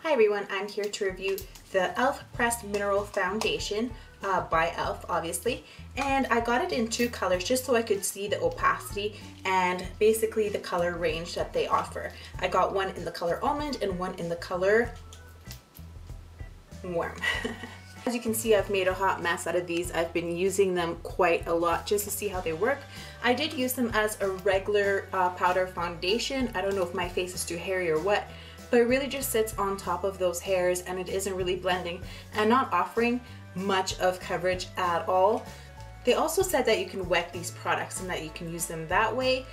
Hi everyone, I'm here to review the E.L.F. Pressed Mineral Foundation by E.L.F. obviously, and I got it in two colors just so I could see the opacity and basically the color range that they offer. I got one in the color Almond and one in the color Warm. As you can see, I've made a hot mess out of these. I've been using them quite a lot just to see how they work. I did use them as a regular powder foundation. I don't know if my face is too hairy or what, but it really just sits on top of those hairs and it isn't really blending and not offering much of coverage at all. They also said that you can wet these products and that you can use them that way.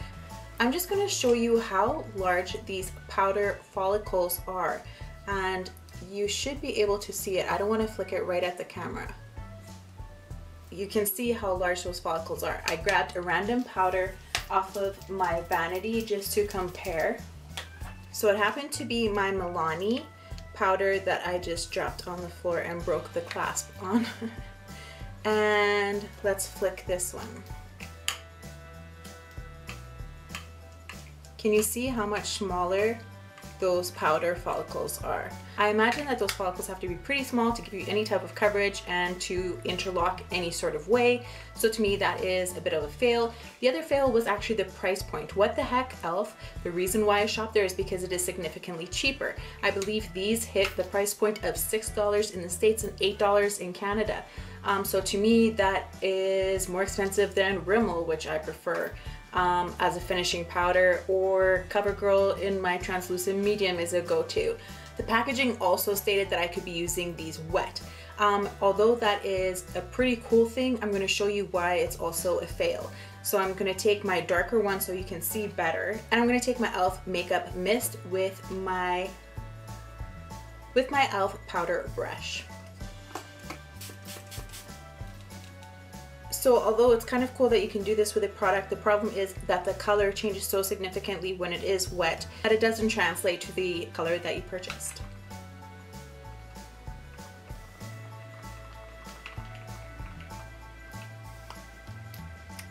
I'm just going to show you how large these powder follicles are, and you should be able to see it. I don't want to flick it right at the camera. You can see how large those follicles are. I grabbed a random powder off of my vanity just to compare. So it happened to be my Milani powder that I just dropped on the floor and broke the clasp on. And let's flick this one. Can you see how much smaller those powder follicles are? I imagine that those follicles have to be pretty small to give you any type of coverage and to interlock any sort of way. So to me, that is a bit of a fail. The other fail was actually the price point. What the heck, E.L.F.? The reason why I shopped there is because it is significantly cheaper. I believe these hit the price point of $6 in the States and $8 in Canada. So to me, that is more expensive than Rimmel, which I prefer as a finishing powder, or CoverGirl in my translucent medium is a go-to. The packaging also stated that I could be using these wet. Although that is a pretty cool thing, I'm going to show you why it's also a fail. So I'm going to take my darker one so you can see better, and I'm going to take my E.L.F. Makeup Mist with my E.L.F. powder brush. So although it's kind of cool that you can do this with a product, the problem is that the color changes so significantly when it is wet that it doesn't translate to the color that you purchased.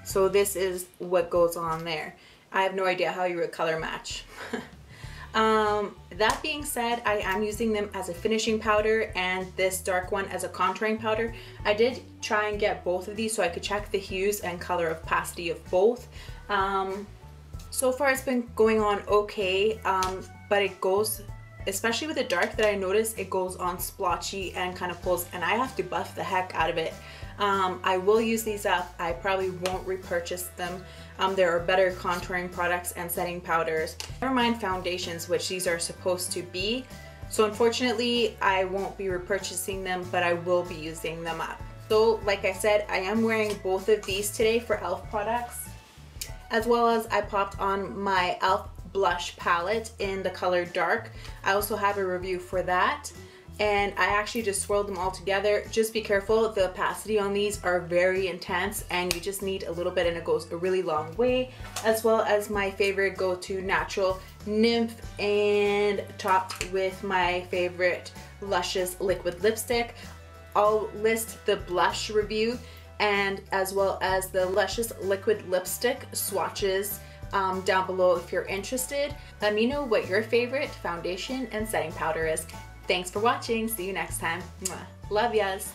So this is what goes on there. I have no idea how you would color match. That being said, I am using them as a finishing powder and this dark one as a contouring powder. I did try and get both of these so I could check the hues and color opacity of both. So far it's been going on okay, but it goes, especially with the dark that I noticed, it goes on splotchy and kind of pulls, and I have to buff the heck out of it. I will use these up. I probably won't repurchase them. There are better contouring products and setting powders. Never mind foundations, which these are supposed to be. So unfortunately, I won't be repurchasing them, but I will be using them up. So like I said, I am wearing both of these today for E.L.F. products, as well as I popped on my E.L.F. blush palette in the color dark. I also have a review for that. And I actually just swirled them all together. Just be careful, the opacity on these are very intense and you just need a little bit and it goes a really long way. As well as my favorite go-to natural Nymph, and topped with my favorite Luscious liquid lipstick. I'll list the blush review and as well as the Luscious liquid lipstick swatches down below if you're interested. Let me know what your favorite foundation and setting powder is. Thanks for watching. See you next time. Mwah. Love yas.